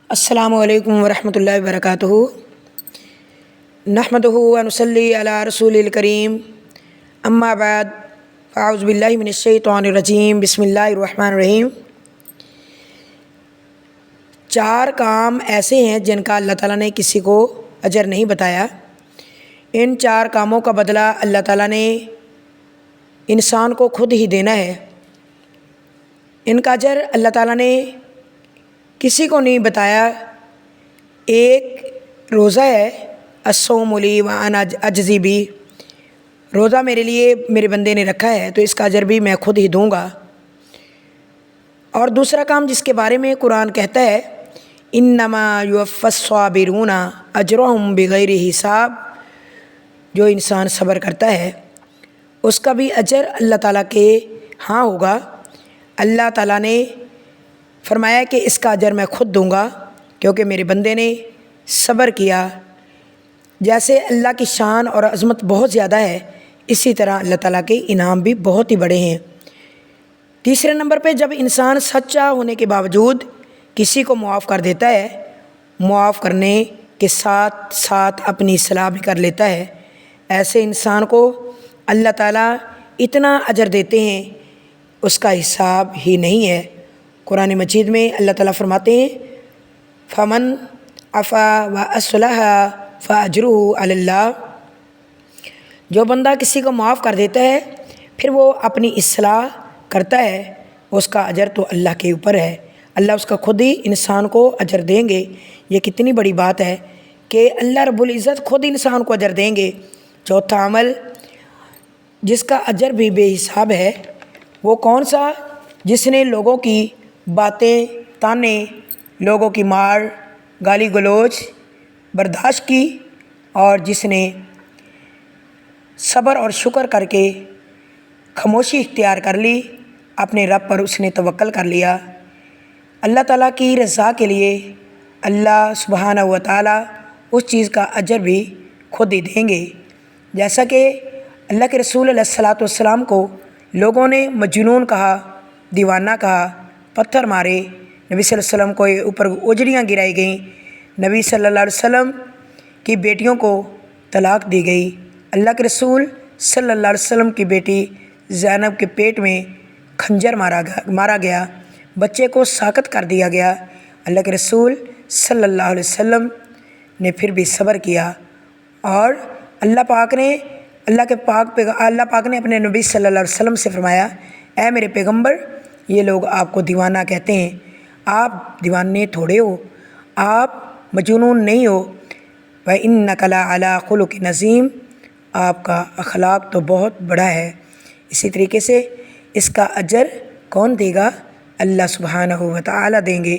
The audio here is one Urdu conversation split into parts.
السلام علیکم ورحمۃ اللہ وبرکاتہ۔ نحمدہ و نصلی علی رسول الکریم، اما بعد، اعوذ باللہ من الشیطان الرجیم، بسم اللہ الرحمن الرحیم۔ 4 کام ایسے ہیں جن کا اللہ تعالیٰ نے کسی کو اجر نہیں بتایا۔ ان 4 کاموں کا بدلہ اللہ تعالیٰ نے انسان کو خود ہی دینا ہے۔ ان کا اجر اللہ تعالیٰ نے کسی کو نہیں بتایا۔ ایک روزہ ہے، الصوم لی وانا اجزی بھی، روزہ میرے لیے میرے بندے نے رکھا ہے تو اس کا اجر بھی میں خود ہی دوں گا۔ اور دوسرا کام جس کے بارے میں قرآن کہتا ہے، انما یوفی الصابرون اجرہم بغیر حساب، جو انسان صبر کرتا ہے اس کا بھی اجر اللہ تعالیٰ کے ہاں ہوگا۔ اللہ تعالیٰ نے فرمایا کہ اس کا اجر میں خود دوں گا کیونکہ میرے بندے نے صبر کیا۔ جیسے اللہ کی شان اور عظمت بہت زیادہ ہے، اسی طرح اللہ تعالیٰ کے انعام بھی بہت ہی بڑے ہیں۔ تیسرے نمبر پہ، جب انسان سچا ہونے کے باوجود کسی کو معاف کر دیتا ہے، معاف کرنے کے ساتھ ساتھ اپنی اصلاح بھی کر لیتا ہے، ایسے انسان کو اللہ تعالیٰ اتنا اجر دیتے ہیں اس کا حساب ہی نہیں ہے۔ قرآن مجید میں اللہ تعالیٰ فرماتے ہیں، فمن عفا واصلح فاجرہ علی اللہ، جو بندہ کسی کو معاف کر دیتا ہے پھر وہ اپنی اصلاح کرتا ہے، اس کا اجر تو اللہ کے اوپر ہے، اللہ اس کا خود ہی انسان کو اجر دیں گے۔ یہ کتنی بڑی بات ہے کہ اللہ رب العزت خود انسان کو اجر دیں گے۔ چوتھا عمل جس کا اجر بھی بے حساب ہے، وہ کون سا؟ جس نے لوگوں کی باتیں، تانے، لوگوں کی مار، گالی گلوچ برداشت کی، اور جس نے صبر اور شکر کر کے خاموشی اختیار کر لی، اپنے رب پر اس نے توکل کر لیا۔ اللہ تعالیٰ کی رضا کے لیے اللہ سبحانہ و تعالیٰ اس چیز کا اجر بھی خود ہی دیں گے۔ جیسا کہ اللہ کے رسول علیہ الصلاۃ والسلام کو لوگوں نے مجنون کہا، دیوانہ کہا، پتھر مارے، نبی صلی اللہ علیہ وسلم کو اوپر اجڑیاں گرائی گئیں، نبی صلی اللہ علیہ وسلم کی بیٹیوں کو طلاق دی گئی، اللہ کے رسول صلی اللہ علیہ وسلم کی بیٹی زینب کے پیٹ میں خنجر مارا گیا، بچے کو ساقط کر دیا گیا، اللہ کے رسول صلی اللہ علیہ وسلم نے پھر بھی صبر کیا، اور اللہ پاک نے اپنے نبی صلی اللہ علیہ وسلم سے فرمایا، اے میرے پیغمبر، یہ لوگ آپ کو دیوانہ کہتے ہیں، آپ دیوانے تھوڑے ہو، آپ مجنون نہیں ہو، وَإِنَّكَ لَعَلَىٰ خُلُقٍ عَظِيمٍ، آپ کا اخلاق تو بہت بڑا ہے۔ اسی طریقے سے اس کا اجر کون دے گا؟ اللہ سبحانہ و تعالیٰ دیں گے۔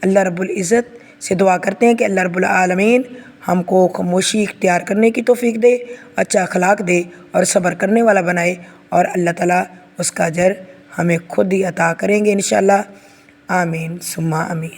اللہ رب العزت سے دعا کرتے ہیں کہ اللہ رب العالمین ہم کو خاموشی اختیار کرنے کی توفیق دے، اچھا اخلاق دے اور صبر کرنے والا بنائے، اور اللہ تعالیٰ اس کا اجر ہمیں خود ہی عطا کریں گے انشاءاللہ۔ آمین ثم آمین۔